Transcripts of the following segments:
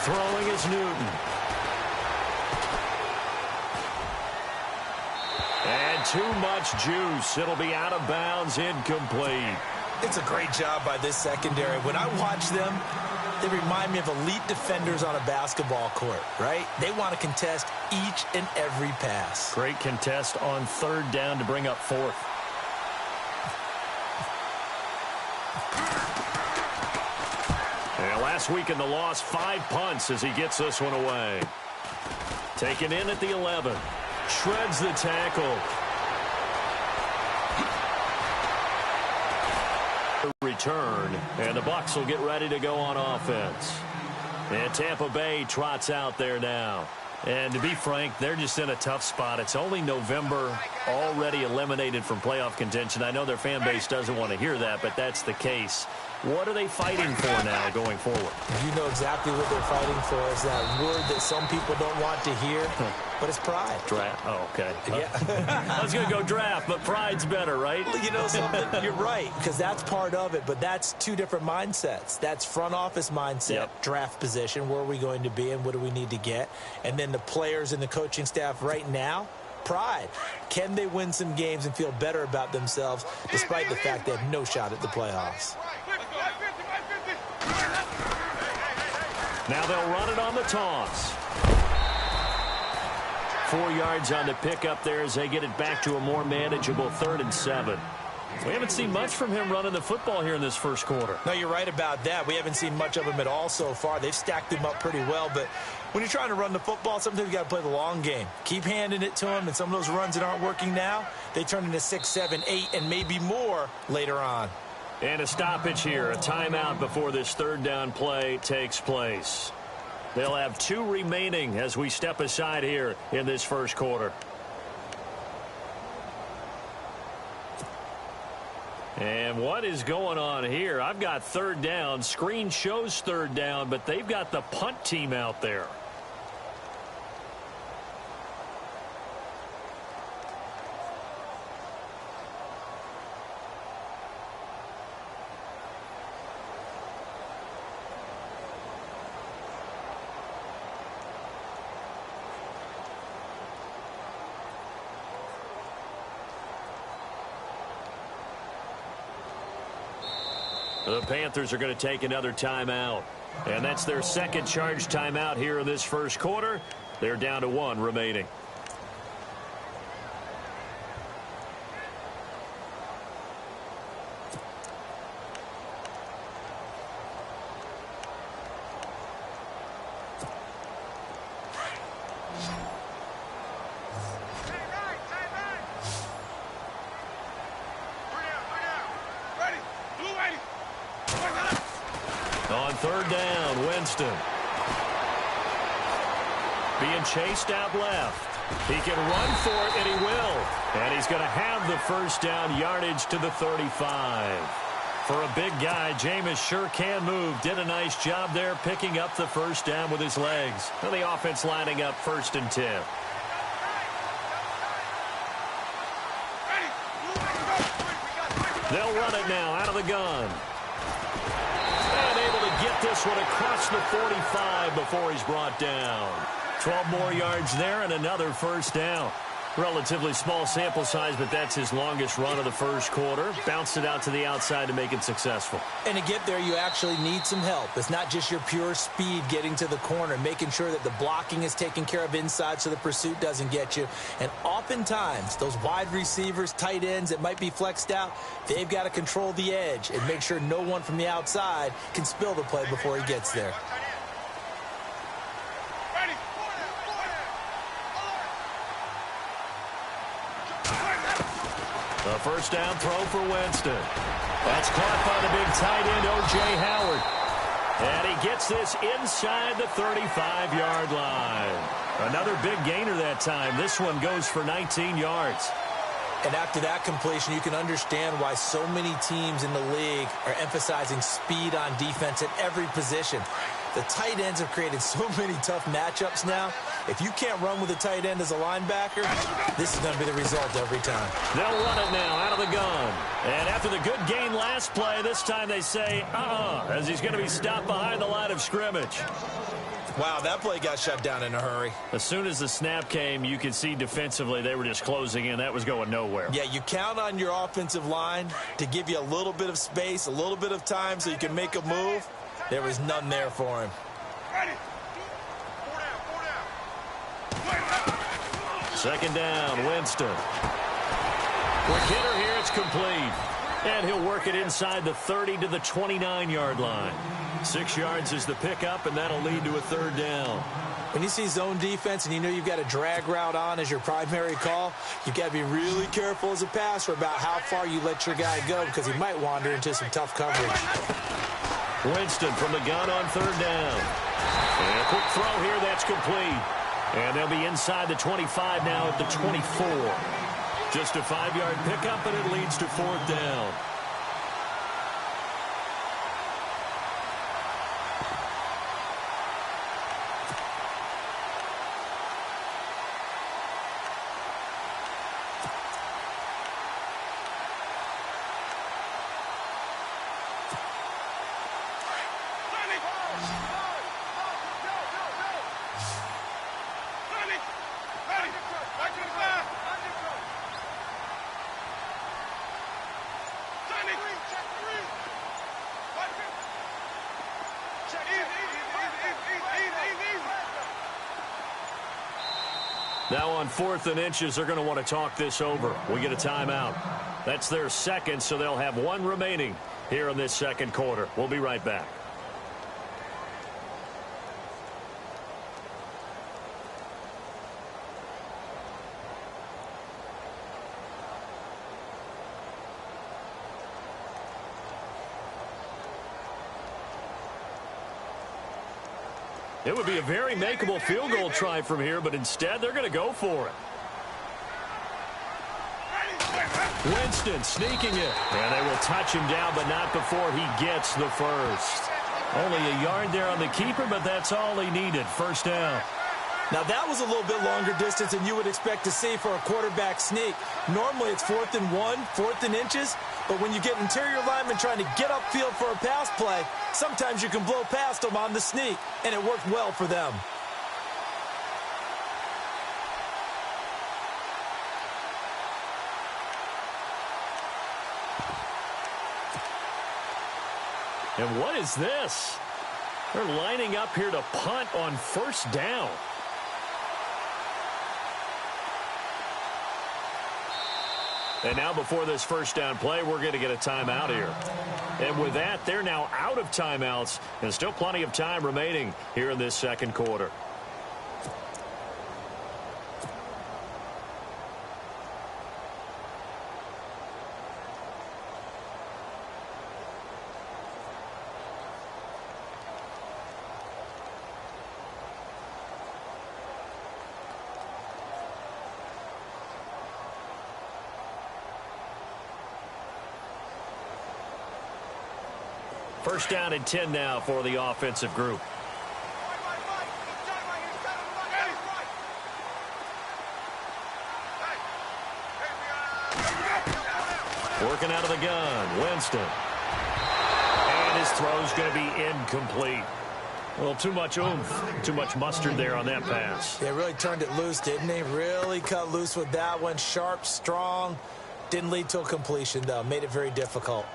Throwing is Newton. And too much juice. It'll be out of bounds, incomplete. It's a great job by this secondary. When I watch them, they remind me of elite defenders on a basketball court, right? They want to contest each and every pass. Great contest on third down to bring up fourth. And last week in the loss, 5 punts as he gets this one away. Taken in at the 11. Shreds the tackle. Return, and the Bucs will get ready to go on offense. And Tampa Bay trots out there now. And to be frank, they're just in a tough spot. It's only November, already eliminated from playoff contention. I know their fan base doesn't want to hear that, but that's the case. What are they fighting for now going forward? You know exactly what they're fighting for. Is that word that some people don't want to hear, but it's pride. Draft. Oh, okay. Yeah. I was going to go draft, but pride's better, right? Well, you know something? You're right, because that's part of it, but that's two different mindsets. That's front office mindset, draft position, where are we going to be and what do we need to get? And then the players and the coaching staff right now, pride. Can they win some games and feel better about themselves despite the fact they have no shot at the playoffs? Now they'll run it on the toss. 4 yards on the pickup there as they get it back to a more manageable 3rd and 7. We haven't seen much from him running the football here in this first quarter. No, you're right about that. We haven't seen much of him at all so far. They've stacked him up pretty well, but when you're trying to run the football, sometimes you got to play the long game. Keep handing it to him, and some of those runs that aren't working now, they turn into 6, 7, 8, and maybe more later on. And a stoppage here, a timeout before this 3rd down play takes place. They'll have 2 remaining as we step aside here in this first quarter. And what is going on here? I've got 3rd down. Screen shows 3rd down, but they've got the punt team out there. The Panthers are going to take another timeout. And that's their second charge timeout here in this first quarter. They're down to 1 remaining. On 3rd down, Winston. Being chased out left. He can run for it, and he will. And he's going to have the first down yardage to the 35. For a big guy, Jameis sure can move. Did a nice job there picking up the first down with his legs. And the offense lining up 1st and 10. They'll run it now out of the gun. And able to get this one across the 45 before he's brought down. 12 more yards there and another first down. Relatively small sample size, but that's his longest run of the first quarter. Bounced it out to the outside to make it successful. And to get there, you actually need some help. It's not just your pure speed getting to the corner, making sure that the blocking is taken care of inside so the pursuit doesn't get you. And oftentimes, those wide receivers, tight ends that might be flexed out, they've got to control the edge and make sure no one from the outside can spill the play before he gets there. The first down throw for Winston. That's caught by the big tight end, O.J. Howard. And he gets this inside the 35-yard line. Another big gainer that time. This one goes for 19 yards. And after that completion, you can understand why so many teams in the league are emphasizing speed on defense at every position. The tight ends have created so many tough matchups now. If you can't run with a tight end as a linebacker, this is going to be the result every time. They'll run it now out of the gun. And after the good gain last play, this time they say, as he's going to be stopped behind the line of scrimmage. Wow, that play got shut down in a hurry. As soon as the snap came, you could see defensively they were just closing in. That was going nowhere. Yeah, you count on your offensive line to give you a little bit of space, a little bit of time so you can make a move. There was none there for him. Second down, Winston. Quick hitter here, it's complete. And he'll work it inside the 30 to the 29-yard line. 6 yards is the pickup, and that'll lead to a third down. When you see zone defense and you know you've got a drag route on as your primary call, you've got to be really careful as a passer about how far you let your guy go because he might wander into some tough coverage. Winston from the gun on third down. And a quick throw here, that's complete. And they'll be inside the 25 now at the 24. Just a 5-yard pickup, and it leads to fourth down. Now on 4th and inches, they're going to want to talk this over. We get a timeout. That's their second, so they'll have one remaining here in this second quarter. We'll be right back. It would be a very makeable field goal try from here, but instead they're going to go for it. Winston sneaking it. And they will touch him down, but not before he gets the first. Only a yard there on the keeper, but that's all he needed. First down. Now, that was a little bit longer distance than you would expect to see for a quarterback sneak. Normally, it's 4th and 1, 4th and inches. But when you get interior linemen trying to get upfield for a pass play, sometimes you can blow past them on the sneak, and it worked well for them. And what is this? They're lining up here to punt on first down. And now before this first down play, we're going to get a timeout here. And with that, they're now out of timeouts and still plenty of time remaining here in this second quarter. First down and 10 now for the offensive group. Working out of the gun, Winston. And his throw's going to be incomplete. Well, too much oomph, too much mustard there on that pass. They really turned it loose, didn't they? Really cut loose with that one. Sharp, strong. Didn't lead to a completion, though. Made it very difficult.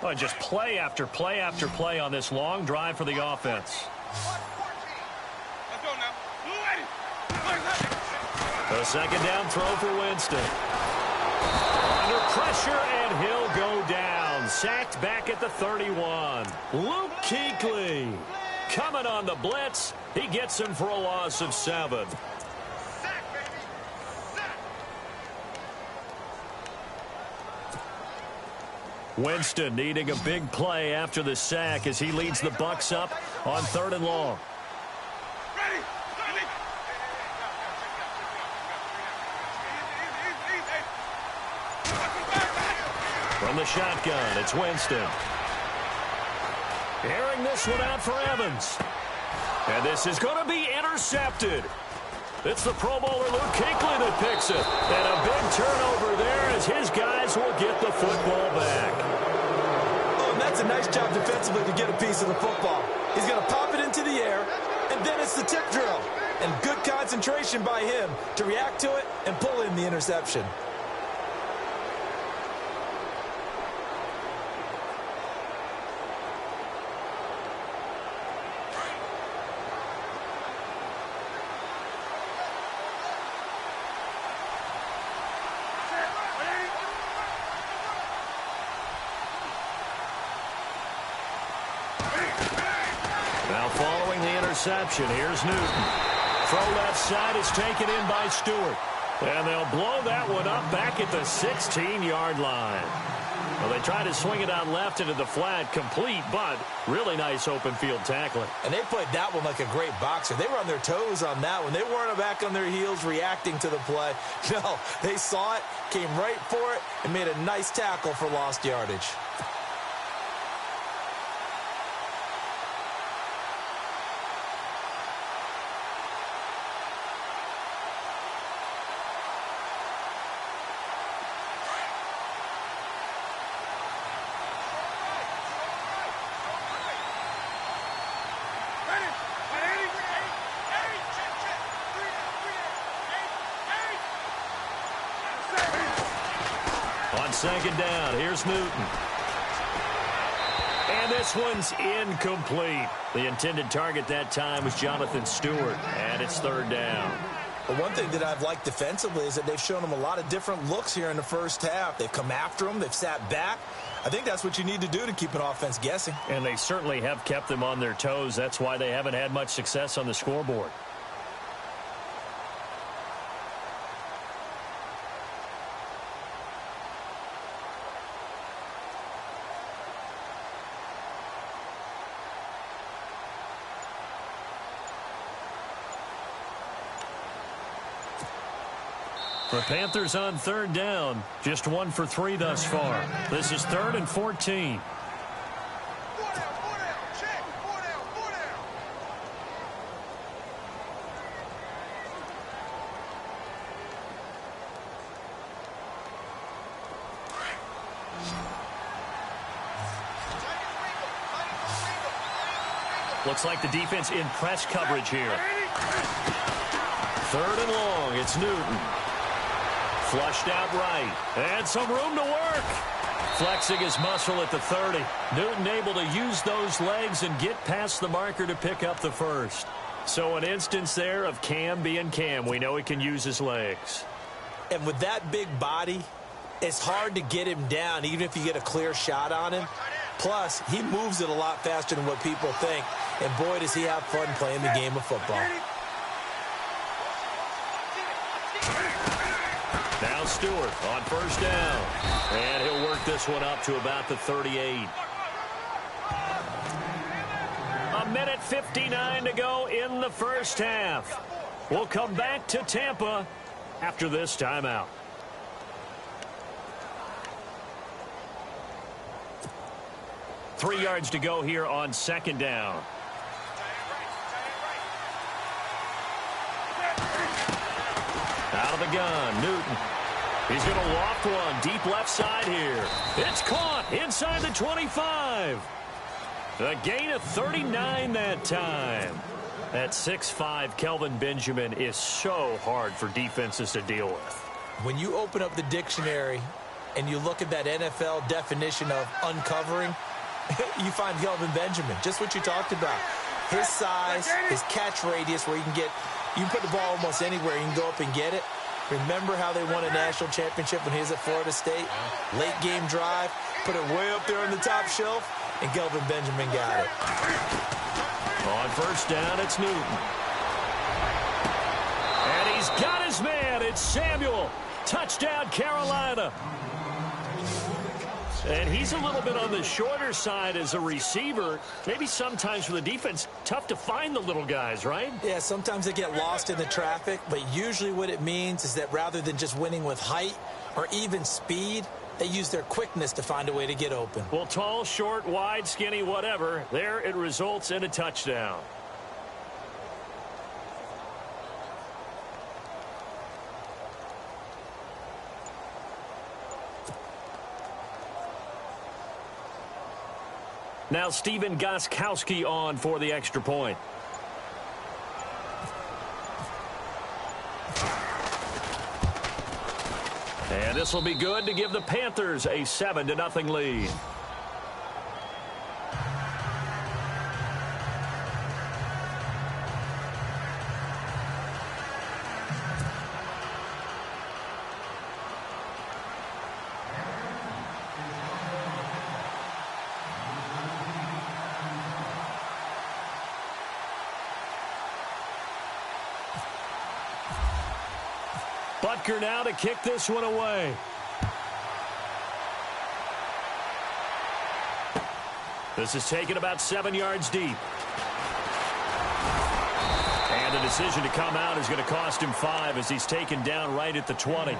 Oh, just play after play after play on this long drive for the offense. A second down throw for Winston. Under pressure, and he'll go down. Sacked back at the 31. Luke Kuechly coming on the blitz. He gets him for a loss of 7. Winston needing a big play after the sack as he leads the Bucs up on 3rd and long. From the shotgun, it's Winston. Airing this one out for Evans. And this is going to be intercepted. It's the Pro Bowler Luke Kuechly that picks it. And a big turnover there as his guys will get the football back. Oh, and that's a nice job defensively to get a piece of the football. He's going to pop it into the air, and then it's the tip drill. And good concentration by him to react to it and pull in the interception. Now following the interception, here's Newton. Throw left side is taken in by Stewart. And they'll blow that one up back at the 16-yard line. Well, they try to swing it out left into the flat, complete, but really nice open field tackling. And they played that one like a great boxer. They were on their toes on that one. They weren't back on their heels reacting to the play. No, they saw it, came right for it, and made a nice tackle for lost yardage. On second down, here's Newton. And this one's incomplete. The intended target that time was Jonathan Stewart, and it's third down. But one thing that I've liked defensively is that they've shown them a lot of different looks here in the first half. They've come after them. They've sat back. I think that's what you need to do to keep an offense guessing. And they certainly have kept them on their toes. That's why they haven't had much success on the scoreboard. The Panthers on third down, just 1 for 3 thus far. This is 3rd and 14. Looks like the defense in press coverage here. 3rd and long, it's Newton. Flushed out right. And some room to work. Flexing his muscle at the 30. Newton able to use those legs and get past the marker to pick up the first. So an instance there of Cam being Cam. We know he can use his legs. And with that big body, it's hard to get him down even if you get a clear shot on him. Plus, he moves it a lot faster than what people think. And boy, does he have fun playing the game of football. Now Stewart on first down. And he'll work this one up to about the 38. A minute 59 to go in the first half. We'll come back to Tampa after this timeout. Three yards to go here on second down. Out of the gun, Newton. He's going to loft one deep left side here. It's caught inside the 25. A gain of 39 that time. That 6'5" Kelvin Benjamin is so hard for defenses to deal with. When you open up the dictionary and you look at that NFL definition of uncovering, you find Kelvin Benjamin, just what you talked about. His size, his catch radius where you can put the ball almost anywhere. You can go up and get it. Remember how they won a national championship when he was at Florida State? Late game drive, put it way up there on the top shelf, and Kelvin Benjamin got it. On first down, it's Newton. And he's got his man. It's Samuel. Touchdown, Carolina. And he's a little bit on the shorter side as a receiver. Maybe sometimes for the defense, tough to find the little guys, right? Yeah, sometimes they get lost in the traffic, but usually what it means is that rather than just winning with height or even speed, They use their quickness to find a way to get open. Well, tall, short, wide, skinny, whatever, there it results in a touchdown. Now Steven Gostkowski on for the extra point. And this will be good to give the Panthers a 7-0 lead. Butker now to kick this one away. This is taken about 7 yards deep. And the decision to come out is going to cost him 5 as he's taken down right at the 20.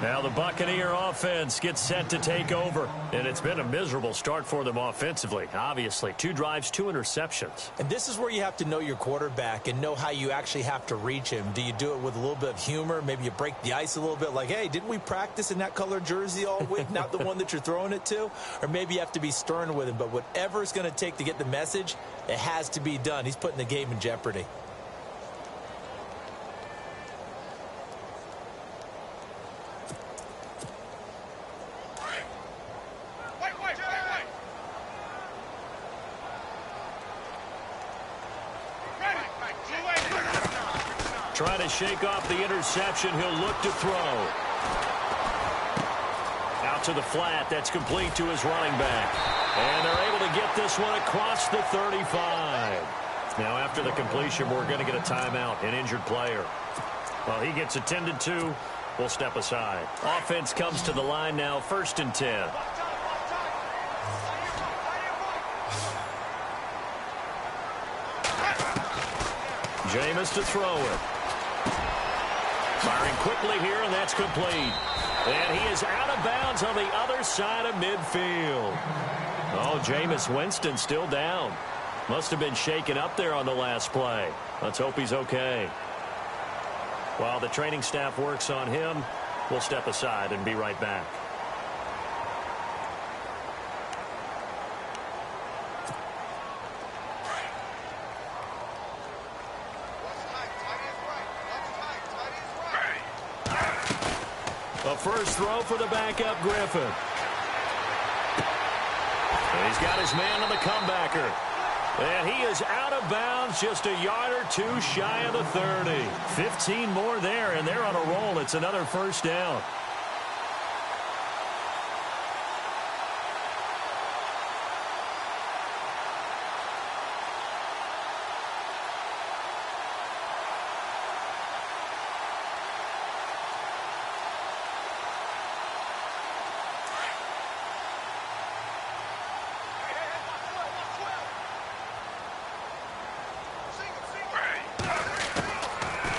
Now the Buccaneer offense gets set to take over. And it's been a miserable start for them offensively, obviously. 2 drives, 2 interceptions. And this is where you have to know your quarterback and know how you actually have to reach him. Do you do it with a little bit of humor? Maybe you break the ice a little bit like, hey, didn't we practice in that color jersey all week? Not the one that you're throwing it to? Or maybe you have to be stern with him. But whatever it's going to take to get the message, it has to be done. He's putting the game in jeopardy. Trying to shake off the interception. He'll look to throw. Out to the flat. That's complete to his running back. And they're able to get this one across the 35. Now after the completion, we're going to get a timeout, an injured player. Well, he gets attended to. We'll step aside. Offense comes to the line now, 1st and 10. Jameis to throw it. Firing quickly here, and that's complete. And he is out of bounds on the other side of midfield. Oh, Jameis Winston still down. Must have been shaken up there on the last play. Let's hope he's okay. While the training staff works on him, we'll step aside and be right back. A first throw for the backup Griffin. And he's got his man on the comebacker. And he is out of bounds, just a yard or 2 shy of the 30. 15 more there, and they're on a roll. It's another first down.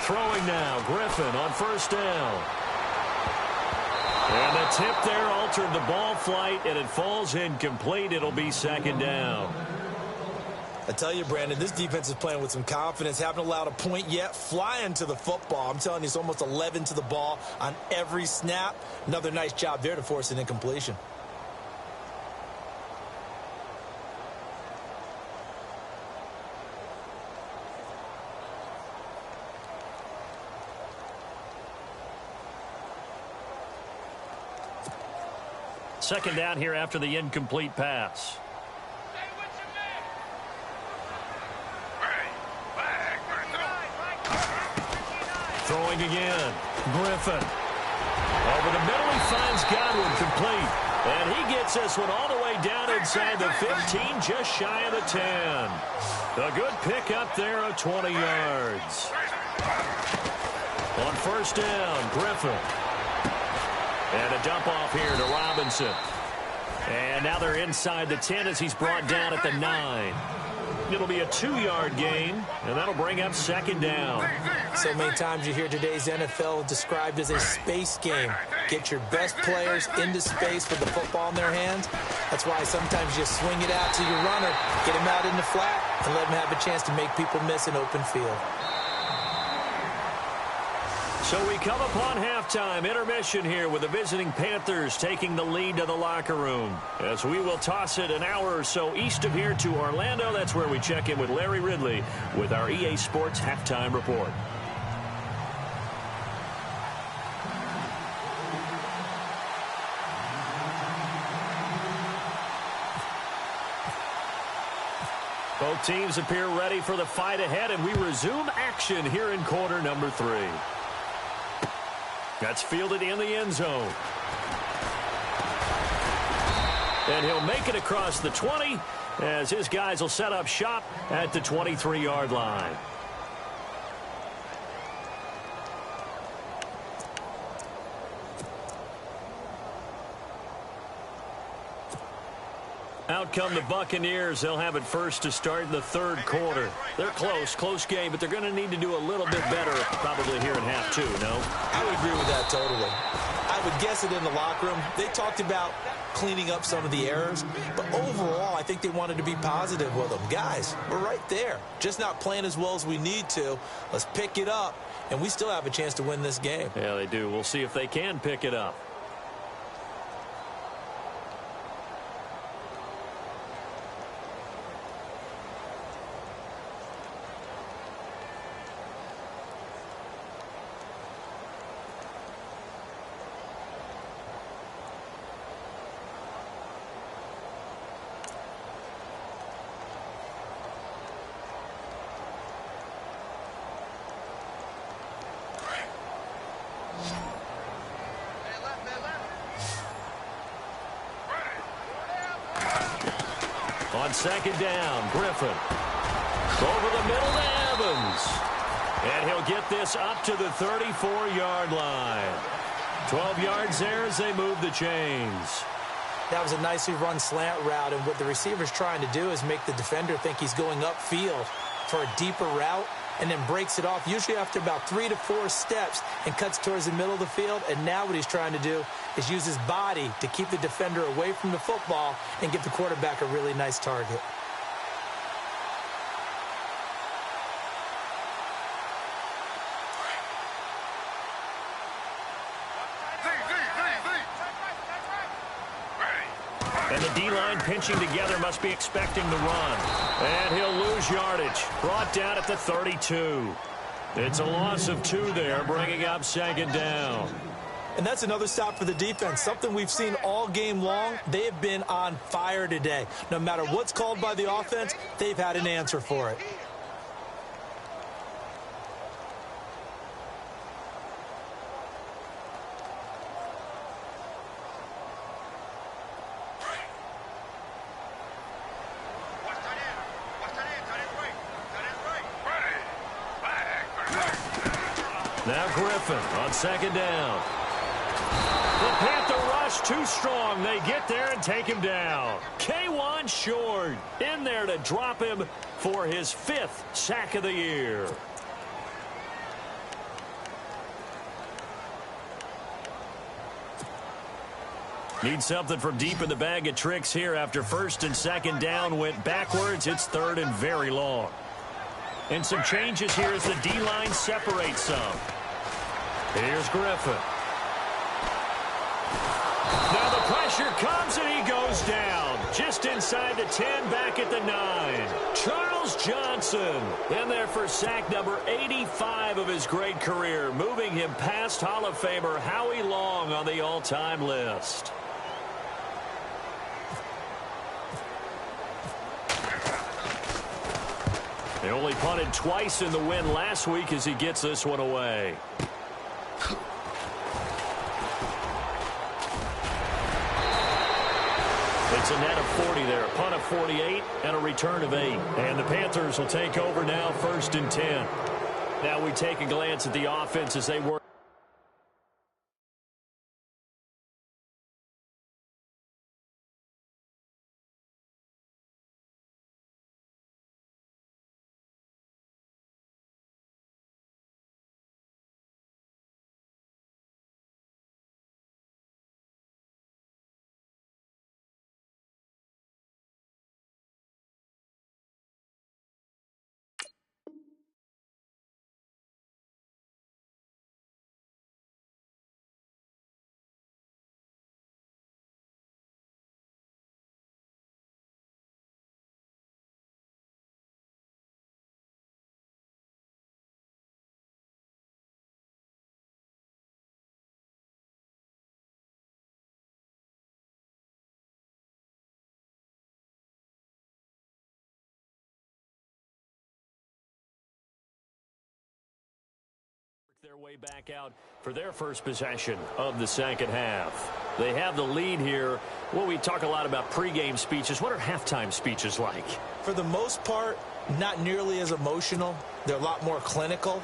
Throwing now, Griffin on first down. And the tip there altered the ball flight, and it falls incomplete. It'll be 2nd down. I tell you, Brandon, this defense is playing with some confidence. Haven't allowed a point yet. Flying to the football. I'm telling you, it's almost 11 to the ball on every snap. Another nice job there to force an incompletion. Second down here after the incomplete pass. Throwing again. Griffin. Over the middle, he finds Godwin complete. And he gets this one all the way down inside the 15, just shy of the 10. A good pick up there of 20 yards. On first down, Griffin. And a dump off here to Robinson. And now they're inside the 10 as he's brought down at the 9. It'll be a 2-yard gain, and that'll bring up second down. So many times you hear today's NFL described as a space game. Get your best players into space with the football in their hands. That's why sometimes you swing it out to your runner, get him out in the flat, and let him have a chance to make people miss an open field. So we come upon halftime intermission here with the visiting Panthers taking the lead to the locker room. As we will toss it an hour or so east of here to Orlando. That's where we check in with Larry Ridley with our EA Sports halftime report. Both teams appear ready for the fight ahead, and we resume action here in quarter number 3. That's fielded in the end zone. And he'll make it across the 20 as his guys will set up shop at the 23-yard line. Out come the Buccaneers. They'll have it first to start in the third quarter. They're close game, but they're going to need to do a little bit better probably here in half 2, no? I would agree with that totally. I would guess it in the locker room. They talked about cleaning up some of the errors, but overall, I think they wanted to be positive with them. Guys, we're right there. Just not playing as well as we need to. Let's pick it up, and we still have a chance to win this game. Yeah, they do. We'll see if they can pick it up. On second down, Griffin. Over the middle to Evans. And he'll get this up to the 34-yard line. 12 yards there as they move the chains. That was a nicely run slant route, and what the receiver's trying to do is make the defender think he's going upfield for a deeper route, and then breaks it off, usually after about 3 to 4 steps, and cuts towards the middle of the field. And now what he's trying to do is use his body to keep the defender away from the football and give the quarterback a really nice target. And the D-line pinching together must be expecting the run. And he'll lose yardage. Brought down at the 32. It's a loss of 2 there, bringing up second down. And that's another stop for the defense, something we've seen all game long. They have been on fire today. No matter what's called by the offense, they've had an answer for it. Now Griffin on second down. The Panther rush too strong. They get there and take him down. K1 Short in there to drop him for his 5th sack of the year. Need something from deep in the bag of tricks here after first and second down went backwards. It's third and very long. And some changes here as the D-line separates some. Here's Griffin. Now the pressure comes and he goes down. Just inside the 10, back at the 9. Charles Johnson in there for sack number 85 of his great career, moving him past Hall of Famer Howie Long on the all-time list. They only punted twice in the win last week as he gets this one away. It's a net of 40 there, a punt of 48 and a return of 8. And the Panthers will take over now, 1st and 10. Now we take a glance at the offense as they work. Their way back out for their first possession of the second half. They have the lead here. Well, we talk a lot about pregame speeches. What are halftime speeches like? For the most part, not nearly as emotional. They're a lot more clinical.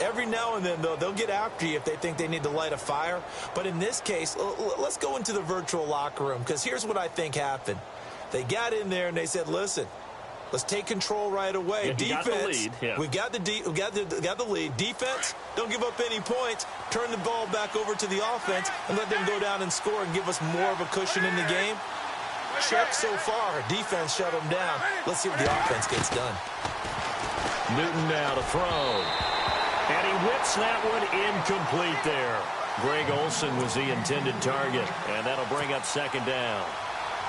Every now and then, though, they'll get after you if they think they need to light a fire. But in this case, let's go into the virtual locker room, because here's what I think happened. They got in there and they said, listen, let's take control right away. Yeah, Defense, we've got the lead. Defense, don't give up any points. Turn the ball back over to the offense and let them go down and score and give us more of a cushion in the game. Check so far. Defense shut them down. Let's see what the offense gets done. Newton now to throw. And he whips that one incomplete there. Greg Olsen was the intended target, and that'll bring up second down.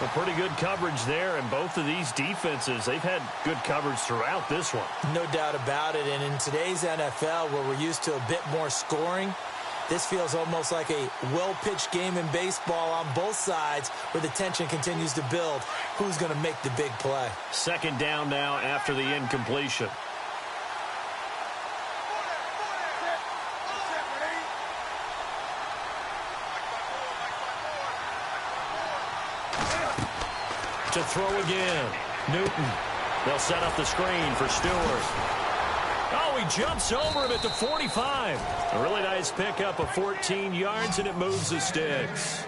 Well, pretty good coverage there, and both of these defenses, they've had good coverage throughout this one. No doubt about it, and in today's NFL, where we're used to a bit more scoring, this feels almost like a well-pitched game in baseball on both sides, where the tension continues to build. Who's going to make the big play? Second down now after the incompletion. To throw again. Newton. They'll set up the screen for Stewart. Oh, he jumps over him at the 45. A really nice pickup of 14 yards, and it moves the sticks.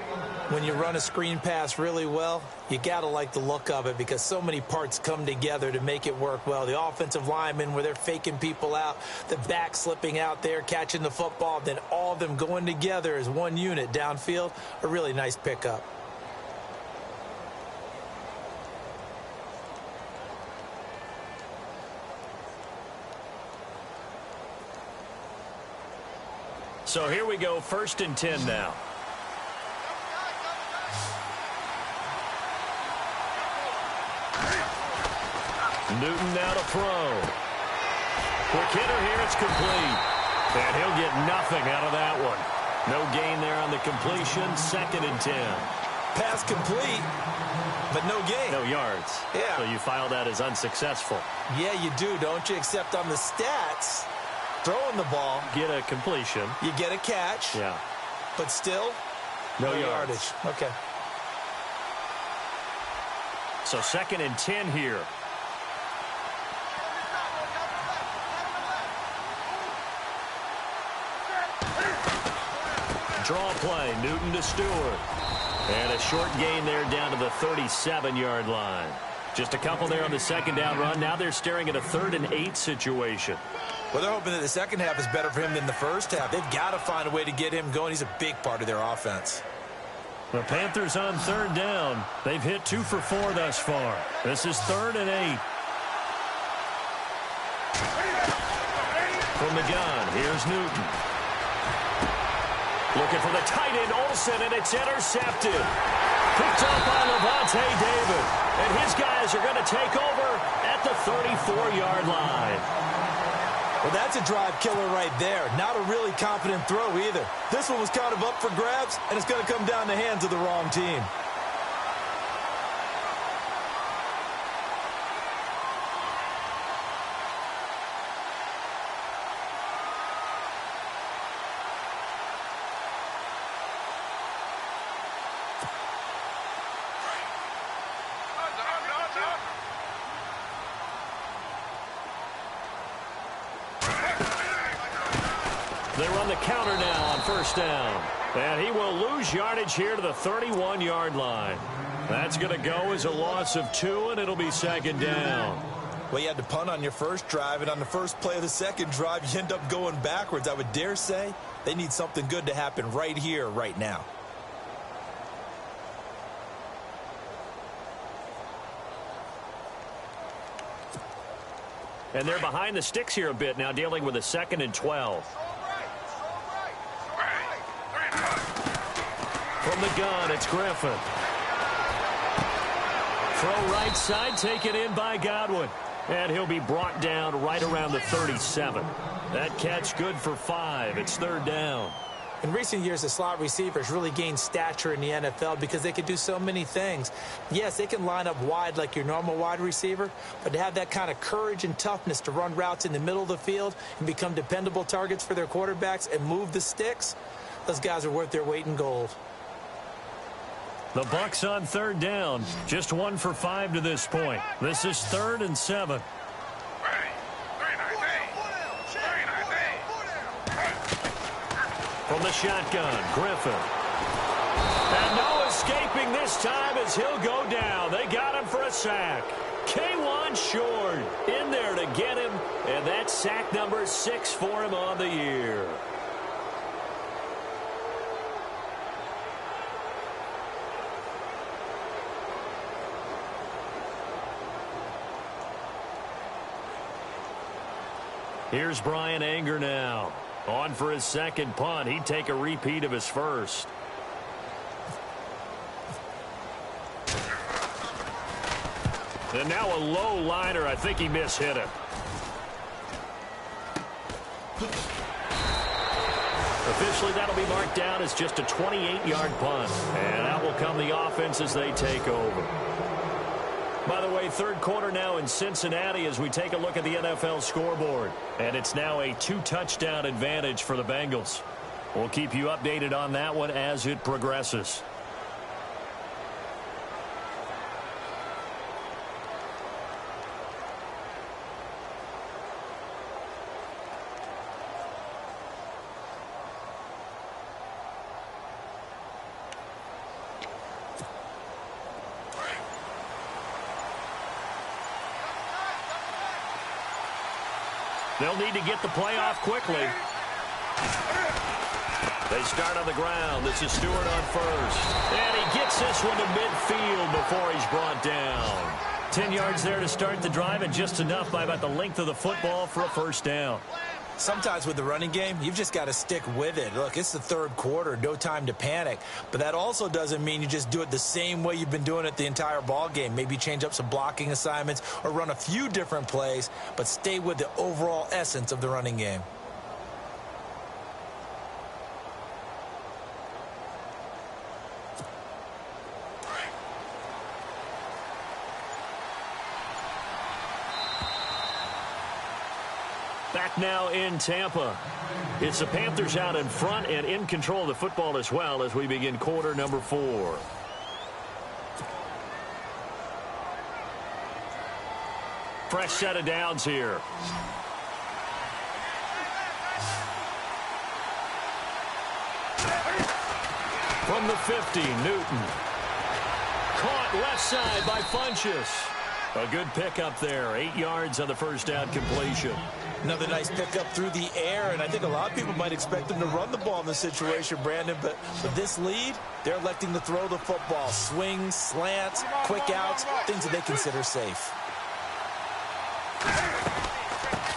When you run a screen pass really well, you got to like the look of it, because so many parts come together to make it work well. The offensive linemen, where they're faking people out, the back slipping out there, catching the football, then all of them going together as one unit downfield. A really nice pickup. So here we go, 1st and 10 now. Newton now to throw. Quick hitter here, it's complete. And he'll get nothing out of that one. No gain there on the completion, 2nd and 10. Pass complete, but no gain. No yards. Yeah. So you file that as unsuccessful. Yeah, you do, don't you? Except on the stats, throwing the ball, Get a completion. you get a catch, Yeah. but still No yardage. yards. Okay. So 2nd and 10 here. Draw play, Newton to Stewart. And a short gain there down to the 37-yard line. Just a couple there on the second down run. Now they're staring at a 3rd and 8 situation. Well, they're hoping that the second half is better for him than the first half. They've got to find a way to get him going. He's a big part of their offense. The Panthers on 3rd down. They've hit 2 for 4 thus far. This is 3rd and 8. From the gun, here's Newton. Looking for the tight end, Olsen, and it's intercepted. Picked up by Levante David. And his guys are going to take over at the 34-yard line. Well, that's a drive killer right there. Not a really confident throw either. This one was kind of up for grabs, and it's going to come down the hands of the wrong team. They run the counter now on 1st down. And he will lose yardage here to the 31-yard line. That's going to go as a loss of 2, and it'll be 2nd down. Well, you had to punt on your first drive, and on the first play of the second drive, you end up going backwards. I would dare say they need something good to happen right here, right now. And they're behind the sticks here a bit now, dealing with a 2nd and 12. From the gun, it's Griffin. Throw right side, taken in by Godwin. And he'll be brought down right around the 37. That catch good for 5. It's 3rd down. In recent years, the slot receivers really gained stature in the NFL because they can do so many things. Yes, they can line up wide like your normal wide receiver, but to have that kind of courage and toughness to run routes in the middle of the field and become dependable targets for their quarterbacks and move the sticks, those guys are worth their weight in gold. The Bucs on third down. Just 1 for 5 to this point. This is 3rd and 7. From the shotgun, Griffin. And no escaping this time as he'll go down. They got him for a sack. K1 Short in there to get him, and that's sack number 6 for him on the year. Here's Brian Anger now. On for his second punt. He'd take a repeat of his first. And now a low liner. I think he mishit it. Officially, that'll be marked down as just a 28-yard punt. And out will come the offense as they take over. By the way, third quarter now in Cincinnati as we take a look at the NFL scoreboard. And it's now a 2-touchdown advantage for the Bengals. We'll keep you updated on that one as it progresses. They'll need to get the play off quickly. They start on the ground. This is Stewart on first. And he gets this one to midfield before he's brought down. 10 yards there to start the drive, and just enough by about the length of the football for a first down. Sometimes with the running game, you've just got to stick with it. Look, it's the third quarter, no time to panic. But that also doesn't mean you just do it the same way you've been doing it the entire ball game. Maybe change up some blocking assignments or run a few different plays, but stay with the overall essence of the running game. Back now in Tampa. It's the Panthers out in front and in control of the football as well as we begin quarter number 4. Fresh set of downs here. From the 50, Newton. Caught left side by Funchess. A good pickup there. 8 yards on the first down completion. Another nice pickup through the air, and I think a lot of people might expect them to run the ball in this situation, Brandon, but with this lead, they're electing to throw the football. Swings, slants, quick outs, things that they consider safe.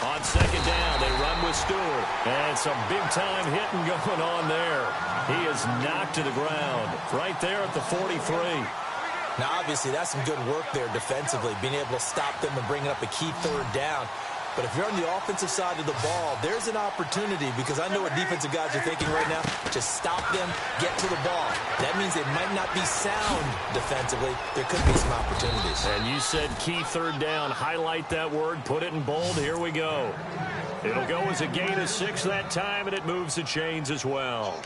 On second down, they run with Stewart. And some big-time hitting going on there. He is knocked to the ground right there at the 43. Now, obviously, that's some good work there defensively, being able to stop them and bringing up a key third down. But if you're on the offensive side of the ball, there's an opportunity, because I know what defensive guys are thinking right now. Just stop them, get to the ball. That means they might not be sound defensively. There could be some opportunities. And you said key third down. Highlight that word. Put it in bold. Here we go. It'll go as a gain of 6 that time, and it moves the chains as well.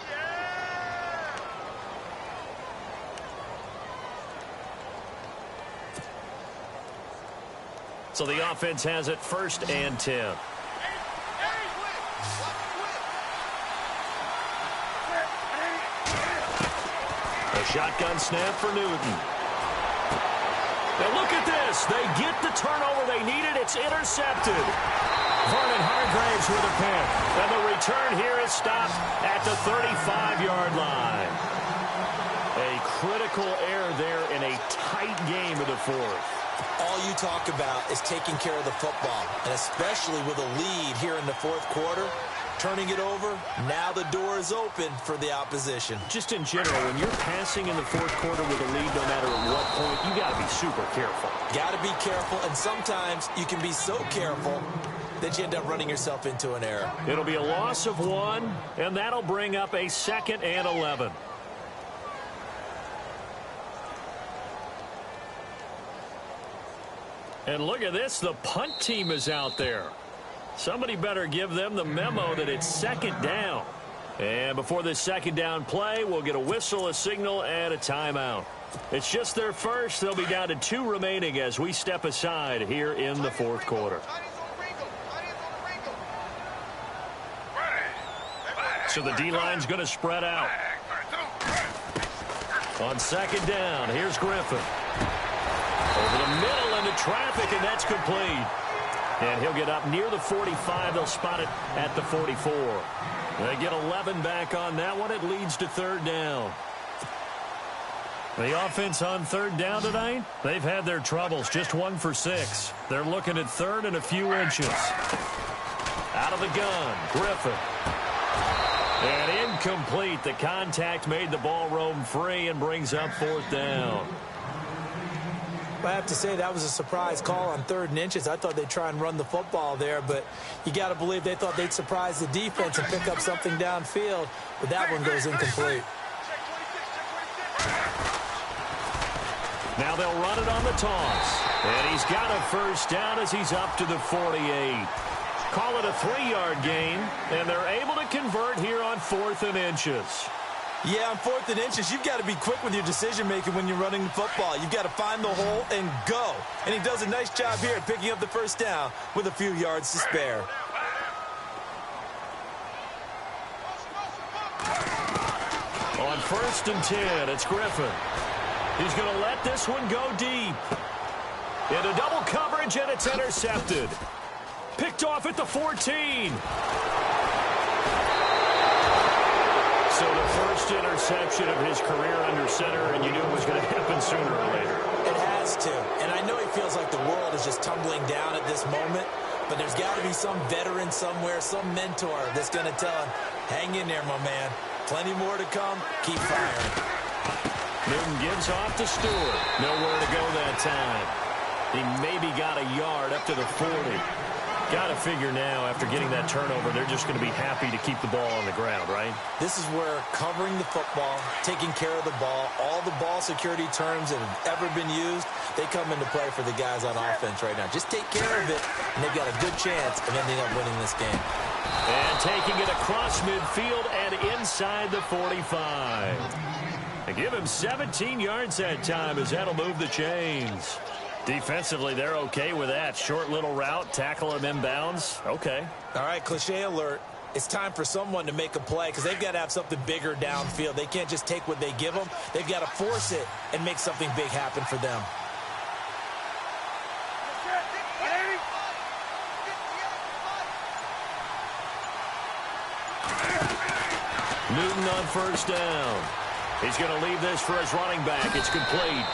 So the offense has it 1st and 10. A shotgun snap for Newton. Now look at this. They get the turnover they needed. It's intercepted. Vernon Hargraves with a pick. And the return here is stopped at the 35-yard line. A critical error there in a tight game of the 4th. All you talk about is taking care of the football, and especially with a lead here in the 4th quarter, turning it over. Now the door is open for the opposition. Just in general, when you're passing in the fourth quarter with a lead, no matter at what point, you got to be super careful. Got to be careful, and sometimes you can be so careful that you end up running yourself into an error. It'll be a loss of 1, and that'll bring up a 2nd and 11. And look at this, the punt team is out there. Somebody better give them the memo that it's 2nd down. And before this 2nd down play, we'll get a whistle, a signal, and a timeout. It's just their first. They'll be down to 2 remaining as we step aside here in the fourth quarter. So the D-line's going to spread out. On 2nd down, here's Griffin. Over the middle into traffic, and that's complete. And he'll get up near the 45. They'll spot it at the 44. They get 11 back on that one. It leads to 3rd down. The offense on 3rd down tonight, they've had their troubles. Just 1 for 6. They're looking at 3rd and a few inches. Out of the gun, Griffin. And incomplete. The contact made the ball roam free and brings up 4th down. I have to say that was a surprise call on 3rd and inches. I thought they'd try and run the football there, but you got to believe they thought they'd surprise the defense and pick up something downfield, but that one goes incomplete. Now they'll run it on the toss, and he's got a 1st down as he's up to the 48. Call it a 3-yard gain, and they're able to convert here on 4th and inches. Yeah, on 4th and inches, you've got to be quick with your decision-making when you're running the football. You've got to find the hole and go. And he does a nice job here at picking up the 1st down with a few yards to spare. On 1st and 10, it's Griffin. He's going to let this one go deep. Into double coverage, and it's intercepted. Picked off at the 14. So the first interception of his career under center, and you knew it was going to happen sooner or later. It has to. And I know he feels like the world is just tumbling down at this moment, but there's got to be some veteran somewhere, some mentor that's going to tell him, hang in there, my man. Plenty more to come. Keep firing. Newton gives off to Stewart. Nowhere to go that time. He maybe got a yard up to the 40. Got to figure now, after getting that turnover, they're just going to be happy to keep the ball on the ground, right? This is where covering the football, taking care of the ball, all the ball security terms that have ever been used, they come into play for the guys on offense right now. Just take care of it, and they've got a good chance of ending up winning this game. And taking it across midfield and inside the 45. They give him 17 yards that time as that'll move the chains. Defensively, they're okay with that. Short little route, tackle him inbounds. Okay. All right, cliche alert. It's time for someone to make a play because they've got to have something bigger downfield. They can't just take what they give them. They've got to force it and make something big happen for them. Newton on 1st down. He's going to leave this for his running back. It's complete.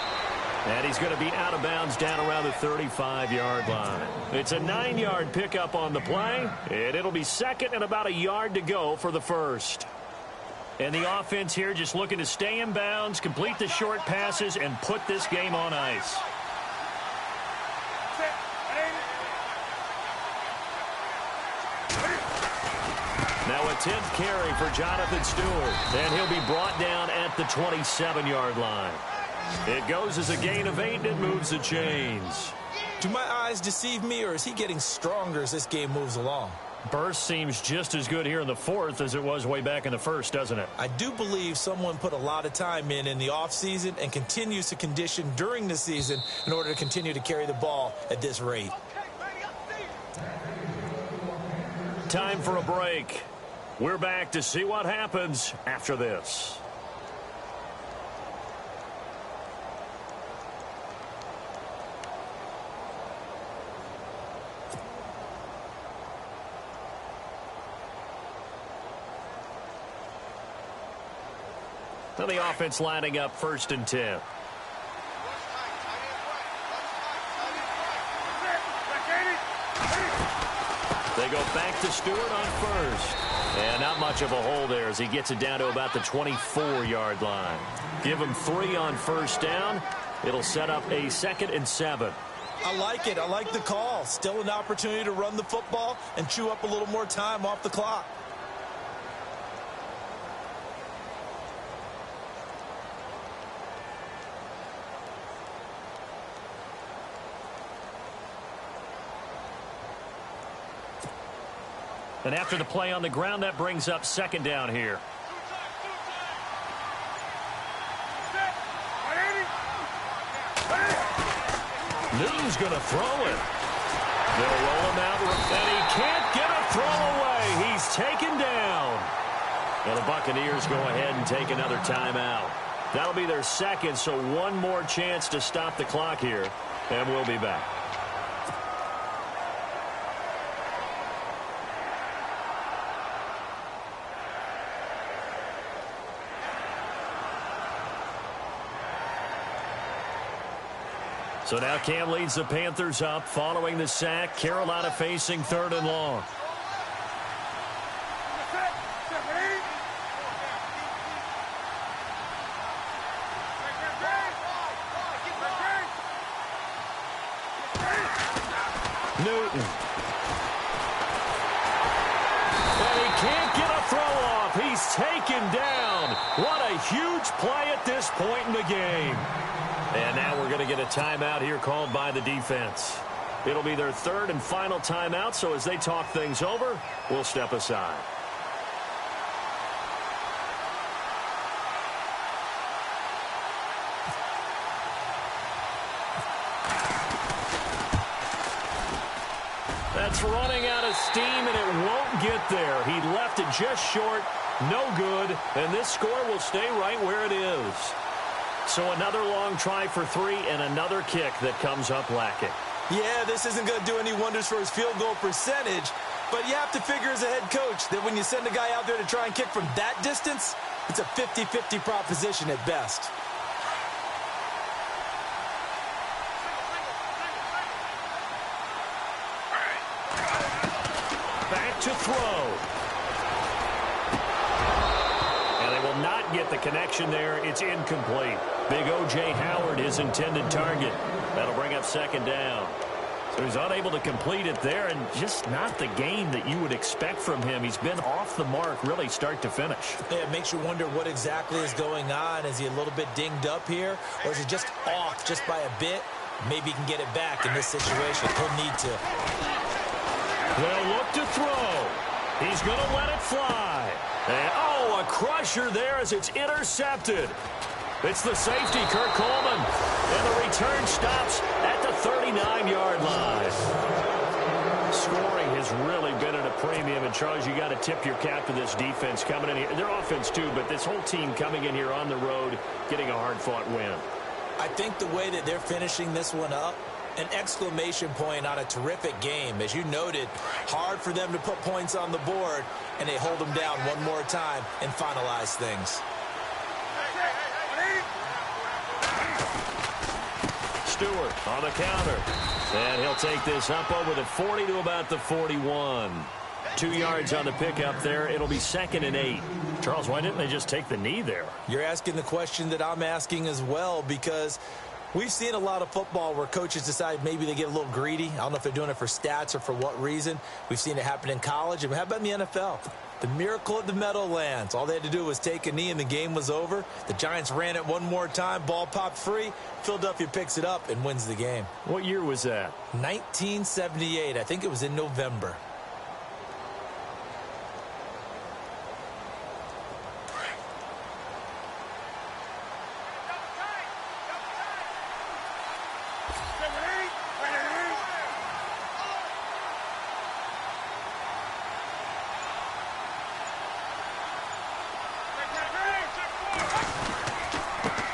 And he's going to be out of bounds down around the 35-yard line. It's a 9-yard pickup on the play, and it'll be 2nd and about a yard to go for the 1st. And the offense here just looking to stay in bounds, complete the short passes, and put this game on ice. Now a 10th carry for Jonathan Stewart, and he'll be brought down at the 27-yard line. It goes as a gain of 8, and it moves the chains. Do my eyes deceive me, or is he getting stronger as this game moves along? Burst seems just as good here in the 4th as it was way back in the 1st, doesn't it? I do believe someone put a lot of time in the offseason and continues to condition during the season in order to continue to carry the ball at this rate. Time for a break. We're back to see what happens after this. Now the offense lining up 1st and 10. They go back to Stewart on first. And not much of a hole there as he gets it down to about the 24-yard line. Give him 3 on first down. It'll set up a 2nd and 7. I like it. I like the call. Still an opportunity to run the football and chew up a little more time off the clock. And after the play on the ground, that brings up 2nd down here. Newton's going to throw it. They'll roll him out, and he can't get a throw away. He's taken down. And the Buccaneers go ahead and take another timeout. That'll be their 2nd, so one more chance to stop the clock here, and we'll be back. So now Cam leads the Panthers up following the sack. Carolina facing 3rd and long. Newton. And he can't get a throw off. He's taken down. What a huge play at this point in the game. And now we're going to get a timeout here called by the defense. It'll be their 3rd and final timeout, so as they talk things over, we'll step aside. That's running out of steam, and it won't get there. He left it just short, no good, and this score will stay right where it is. So another long try for 3 and another kick that comes up lacking. Yeah, this isn't going to do any wonders for his field goal percentage, but you have to figure as a head coach that when you send a guy out there to try and kick from that distance, it's a 50-50 proposition at best. Back to throw. Not get the connection there. It's incomplete. Big O.J. Howard, his intended target. That'll bring up 2nd down. So he's unable to complete it there, and just not the game that you would expect from him. He's been off the mark really start to finish. Yeah, it makes you wonder what exactly is going on. Is he a little bit dinged up here, or is he just off just by a bit? Maybe he can get it back in this situation. He'll need to. They'll look to throw. He's going to let it fly. And, a crusher there as it's intercepted. It's the safety, Kurt Coleman. And the return stops at the 39-yard line. Scoring has really been at a premium. And, Charles, you got to tip your cap to this defense coming in here. Their offense, too, but this whole team coming in here on the road, getting a hard-fought win. I think the way that they're finishing this one up, an exclamation point on a terrific game. As you noted, hard for them to put points on the board, and they hold them down one more time and finalize things. Stewart on the counter. And he'll take this up over the 40 to about the 41. 2 yards on the pickup there. It'll be 2nd and 8. Charles, why didn't they just take the knee there? You're asking the question that I'm asking as well, because we've seen a lot of football where coaches decide maybe they get a little greedy. I don't know if they're doing it for stats or for what reason. We've seen it happen in college. And how about in the NFL? The miracle of the Meadowlands. All they had to do was take a knee and the game was over. The Giants ran it one more time. Ball popped free. Philadelphia picks it up and wins the game. What year was that? 1978. I think it was in November.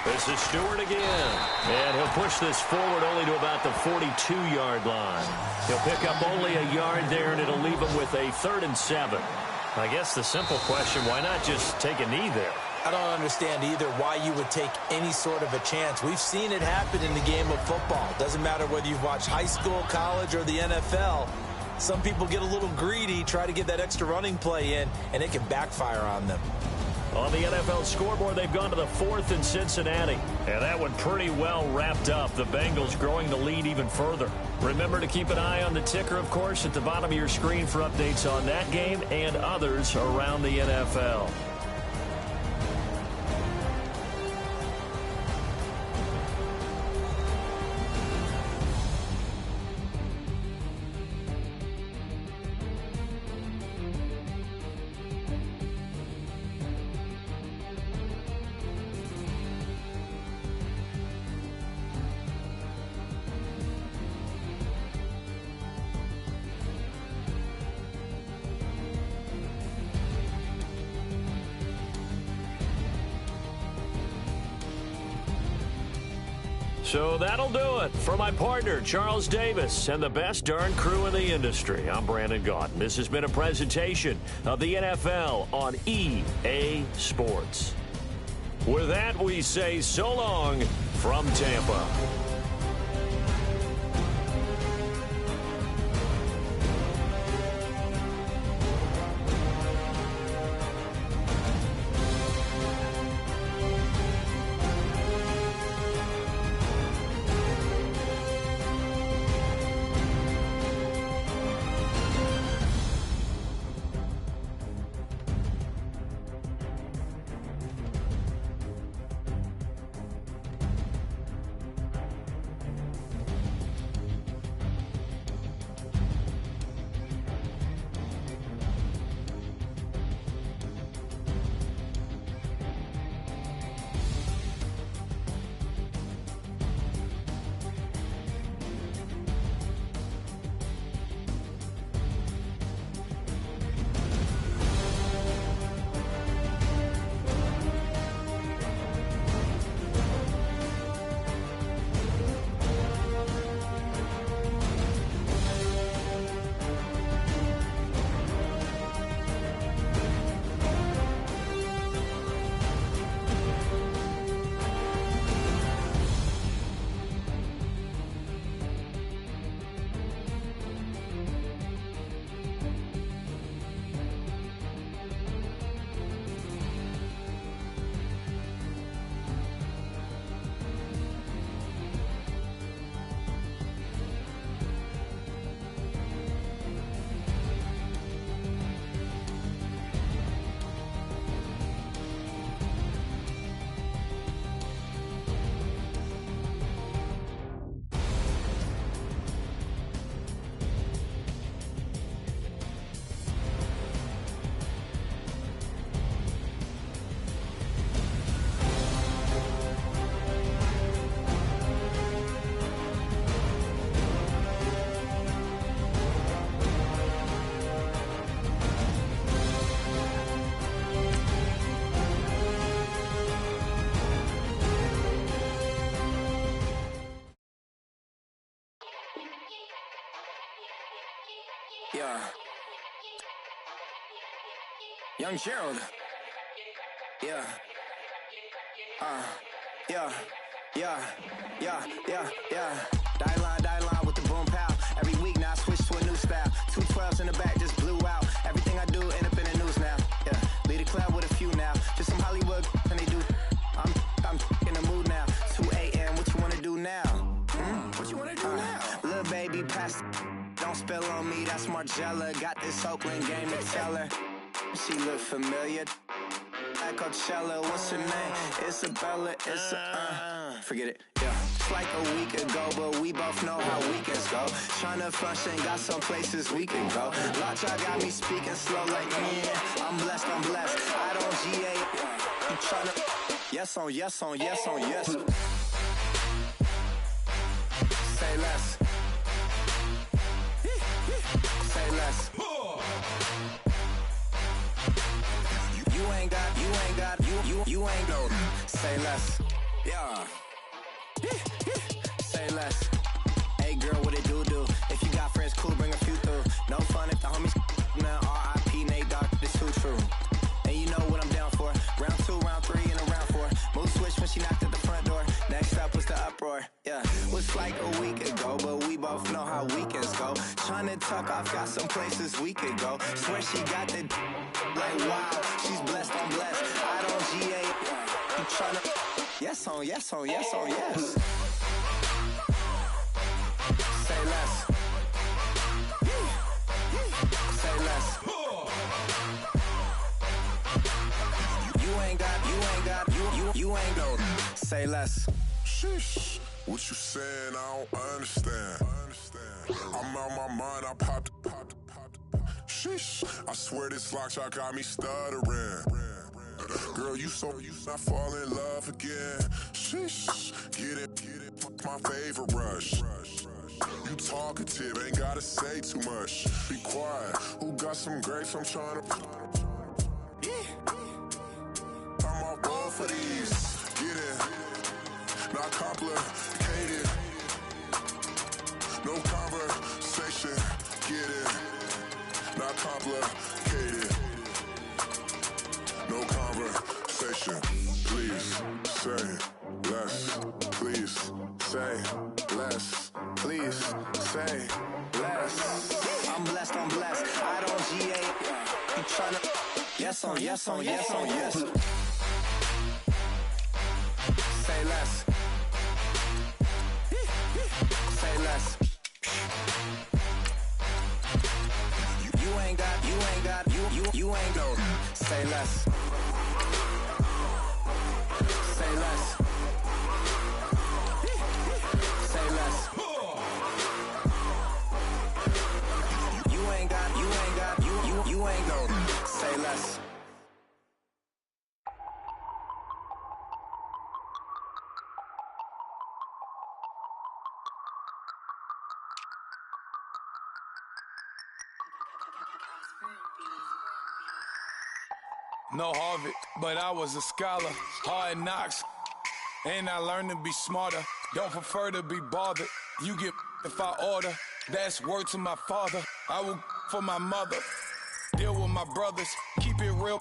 This is Stewart again. And he'll push this forward only to about the 42-yard line. He'll pick up only a yard there, and it'll leave him with a 3rd and 7. I guess the simple question, why not just take a knee there? I don't understand either why you would take any sort of a chance. We've seen it happen in the game of football. Doesn't matter whether you've watched high school, college, or the NFL. Some people get a little greedy, try to get that extra running play in, and it can backfire on them. On the NFL scoreboard, they've gone to the 4th in Cincinnati. And that one pretty well wrapped up. The Bengals growing the lead even further. Remember to keep an eye on the ticker, of course, at the bottom of your screen for updates on that game and others around the NFL. So that'll do it for my partner, Charles Davis, and the best darn crew in the industry. I'm Brandon Gaudin. This has been a presentation of the NFL on EA Sports. With that, we say so long from Tampa. Yeah. Young Gerald. Yeah. Yeah. Die line with the boom pow. Every week now I switch to a new style. 212s in the back just blew out. Everything I do end up in the news now. Yeah. Lead a club with a few now. Just some Hollywood and they do. I'm in the mood now. 2 a.m. What you wanna do now? What you wanna do now? Little baby pass. Don't spill on me, that's Margella. Got this Oakland game to tell her. She look familiar. At Coachella, what's her name? Isabella, forget it, yeah. It's like a week ago, but we both know how weekends go. Tryna function, got some places we can go. Lot y'all got me speaking slow like, yeah, I'm blessed. I don't GA, you tryna, yes on yes. Say less. Say less. You ain't no. Say less. Yeah. Say less. Hey girl, what it do? If you got friends, cool, bring a few through. No fun if the homies now. R.I.P. Nate Dogg, this too true. And you know what I'm down for. Round 2, round 3, and a round 4. Mood switch when she knocked at the front door. Next up was the uproar. Yeah. What's like a week ago, but we both know how weekends go. Tryna tuck off, got some places we could go. Swear she got the like wow, she's blessed, I'm blessed. I don't GA. You tryna yes on yes on yes on yes. Say less. Say less. You ain't got no. Say less. Sheesh. What you saying? I don't understand. I'm out my mind. I popped. Sheesh. I swear this lock shot got me stuttering. Girl, you not fall in love again. Sheesh. Get it. Fuck my favorite rush. You talkative, ain't gotta say too much. Be quiet. Who got some grapes? I'm trying to. I'm all ball for these. Get it. Not complicated. No conversation. Get it. Not complicated. No conversation. Please say less. Please say less. Please say less. I'm blessed, I'm blessed. I don't GA. You tryna yes on yes on yes on yes. Say less. Say less. You ain't got you ain't no. Say less. Say less. Say less. You ain't got you ain't no. Say less. No Harvard, but I was a scholar. Hard knocks, and I learned to be smarter. Don't prefer to be bothered. You get if I order. That's word to my father. I will for my mother. Deal with my brothers. Keep it real.